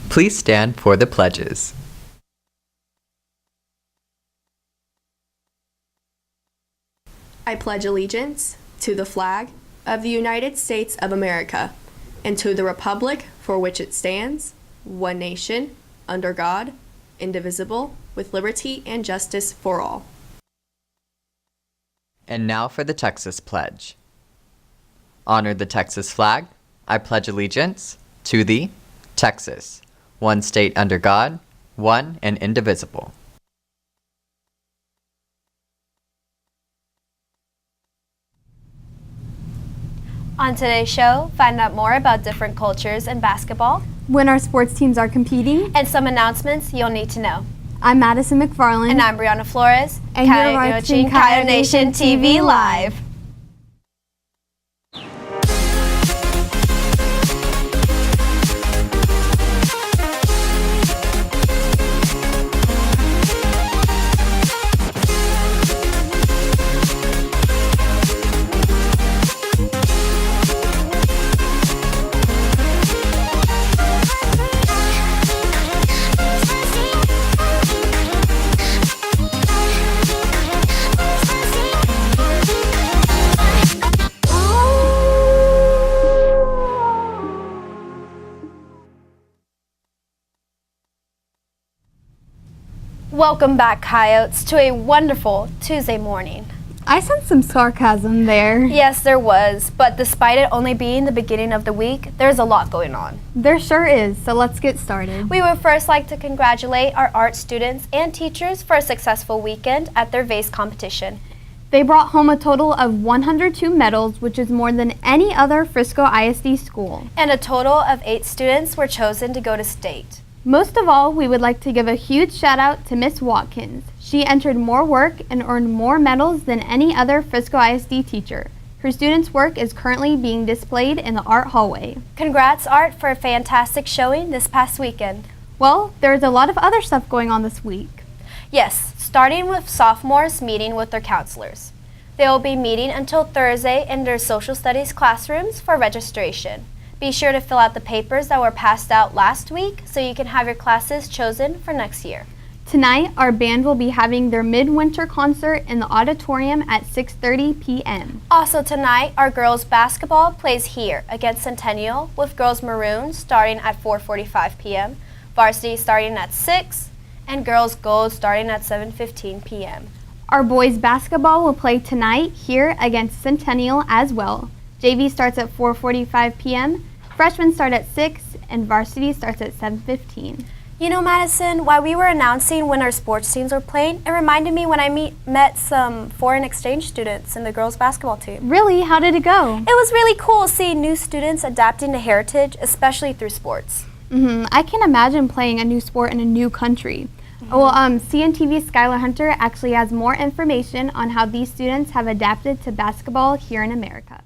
Please stand for the pledges. I pledge allegiance to the flag of the United States of America and to the republic for which it stands, one nation, under God, indivisible, with liberty and justice for all. And now for the Texas Pledge. Honor the Texas flag. I pledge allegiance to the Texas, one state under God, one and indivisible. On today's show, find out more about different cultures in basketball, when our sports teams are competing, and some announcements you'll need to know. I'm Madison McFarland. And I'm Brianna Flores. And you're watching Coyote Nation TV Live. Welcome back, Coyotes, to a wonderful Tuesday morning. I sense some sarcasm there. Yes, there was, but despite it only being the beginning of the week, there's a lot going on. There sure is, so let's get started. We would first like to congratulate our art students and teachers for a successful weekend at their vase competition. They brought home a total of 102 medals, which is more than any other Frisco ISD school. And a total of 8 students were chosen to go to state. Most of all, we would like to give a huge shout out to Miss Watkins. She entered more work and earned more medals than any other Frisco ISD teacher. Her students' work is currently being displayed in the art hallway. Congrats, Art, for a fantastic showing this past weekend. Well, there's a lot of other stuff going on this week. Yes, starting with sophomores meeting with their counselors. They will be meeting until Thursday in their social studies classrooms for registration. Be sure to fill out the papers that were passed out last week so you can have your classes chosen for next year. Tonight, our band will be having their midwinter concert in the auditorium at 6:30 p.m. Also tonight, our girls basketball plays here against Centennial with girls maroon starting at 4:45 p.m., varsity starting at 6, and girls gold starting at 7:15 p.m. Our boys basketball will play tonight here against Centennial as well. JV starts at 4:45 p.m., freshmen start at 6, and varsity starts at 7:15. You know, Madison, while we were announcing when our sports teams were playing, it reminded me when I met some foreign exchange students in the girls' basketball team. Really? How did it go? It was really cool seeing new students adapting to heritage, especially through sports. I can imagine playing a new sport in a new country. Well, CNTV's Skylar Hunter actually has more information on how these students have adapted to basketball here in America.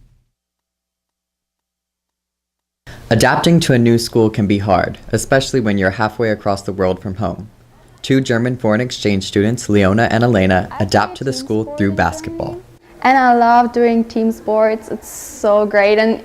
Adapting to a new school can be hard, especially when you're halfway across the world from home. 2 German foreign exchange students, Leona and Elena, adapt to the school through basketball. And I love doing team sports. It's so great, and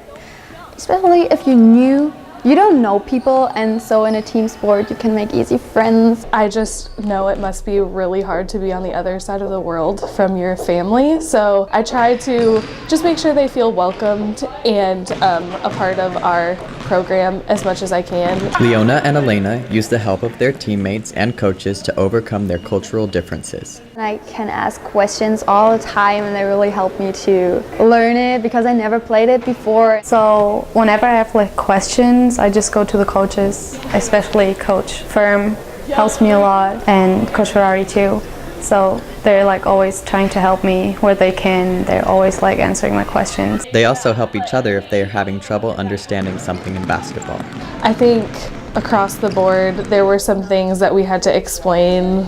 especially if you don't know people, and so in a team sport you can make easy friends. I just know it must be really hard to be on the other side of the world from your family, so I try to just make sure they feel welcomed and a part of our program as much as I can. Leona and Elena use the help of their teammates and coaches to overcome their cultural differences. I can ask questions all the time, and they really help me to learn it because I never played it before. So whenever I have questions, I just go to the coaches, especially Coach Firm helps me a lot, and Coach Ferrari too. So they're always trying to help me where they can. They're always answering my questions. They also help each other if they are having trouble understanding something in basketball. I think across the board there were some things that we had to explain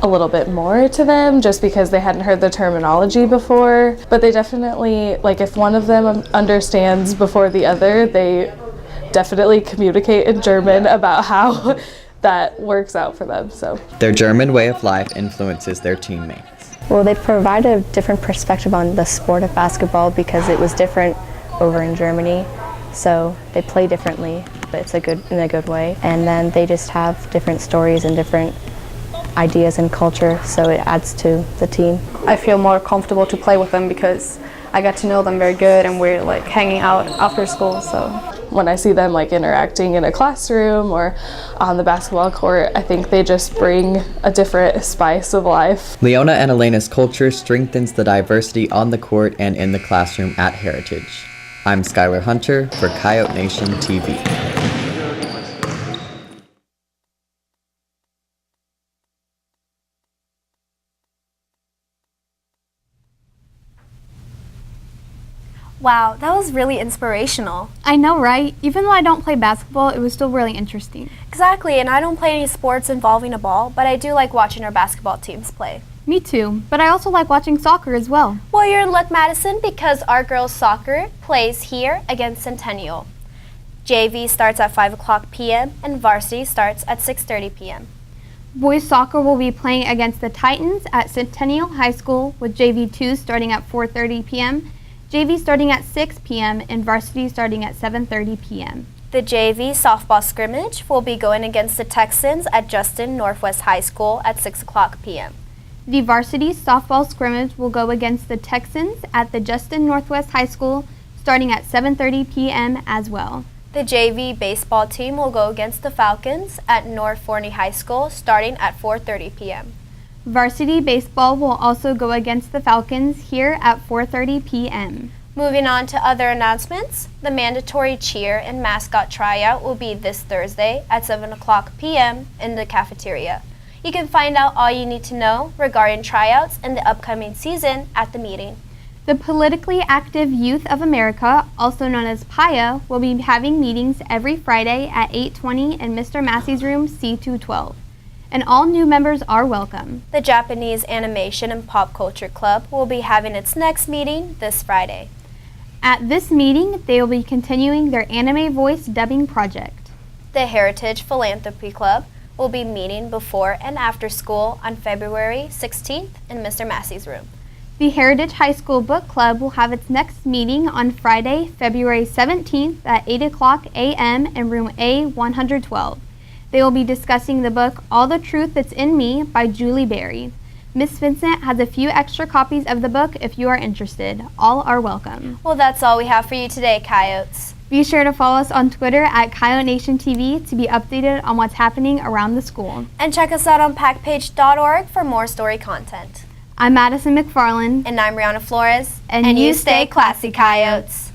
a little bit more to them just because they hadn't heard the terminology before, but they definitely, if one of them understands before the other, they definitely communicate in German about how that works out for them. So their German way of life influences their teammates. Well, they provide a different perspective on the sport of basketball because it was different over in Germany, so they play differently. but it's in a good way. And then they just have different stories and different ideas and culture, so it adds to the team. I feel more comfortable to play with them because I got to know them very good, and we're like hanging out after school. So when I see them like interacting in a classroom or on the basketball court, I think they just bring a different spice of life. Leona and Elena's culture strengthens the diversity on the court and in the classroom at Heritage. I'm Skylar Hunter for Coyote Nation TV. Wow, that was really inspirational. I know, right? Even though I don't play basketball, it was still really interesting. Exactly, and I don't play any sports involving a ball, but I do like watching our basketball teams play. Me too, but I also like watching soccer as well. Well, you're in luck, Madison, because our girls' soccer plays here against Centennial. JV starts at 5 o'clock p.m. and varsity starts at 6:30 p.m. Boys soccer will be playing against the Titans at Centennial High School, with JV2 starting at 4:30 p.m., JV starting at 6 p.m., and varsity starting at 7:30 p.m. The JV softball scrimmage will be going against the Texans at Justin Northwest High School at 6 o'clock p.m. The varsity softball scrimmage will go against the Texans at the Justin Northwest High School starting at 7:30 p.m. as well. The JV baseball team will go against the Falcons at North Forney High School starting at 4:30 p.m. Varsity baseball will also go against the Falcons here at 4:30 p.m. Moving on to other announcements, the mandatory cheer and mascot tryout will be this Thursday at 7 o'clock p.m. in the cafeteria. You can find out all you need to know regarding tryouts and the upcoming season at the meeting. The Politically Active Youth of America, also known as PIA, will be having meetings every Friday at 8:20 in Mr. Massey's room C212. And all new members are welcome. The Japanese Animation and Pop Culture Club will be having its next meeting this Friday. At this meeting, they will be continuing their anime voice dubbing project. The Heritage Philanthropy Club will be meeting before and after school on February 16th in Mr. Massey's room. The Heritage High School Book Club will have its next meeting on Friday, February 17th at 8 o'clock a.m. in room A112. They will be discussing the book All the Truth That's in Me by Julie Berry. Miss Vincent has a few extra copies of the book if you are interested. All are welcome. Well, that's all we have for you today, Coyotes. Be sure to follow us on Twitter at Coyote Nation TV to be updated on what's happening around the school. And check us out on packpage.org for more story content. I'm Madison McFarland. And I'm Rihanna Flores. And you stay classy, Coyotes.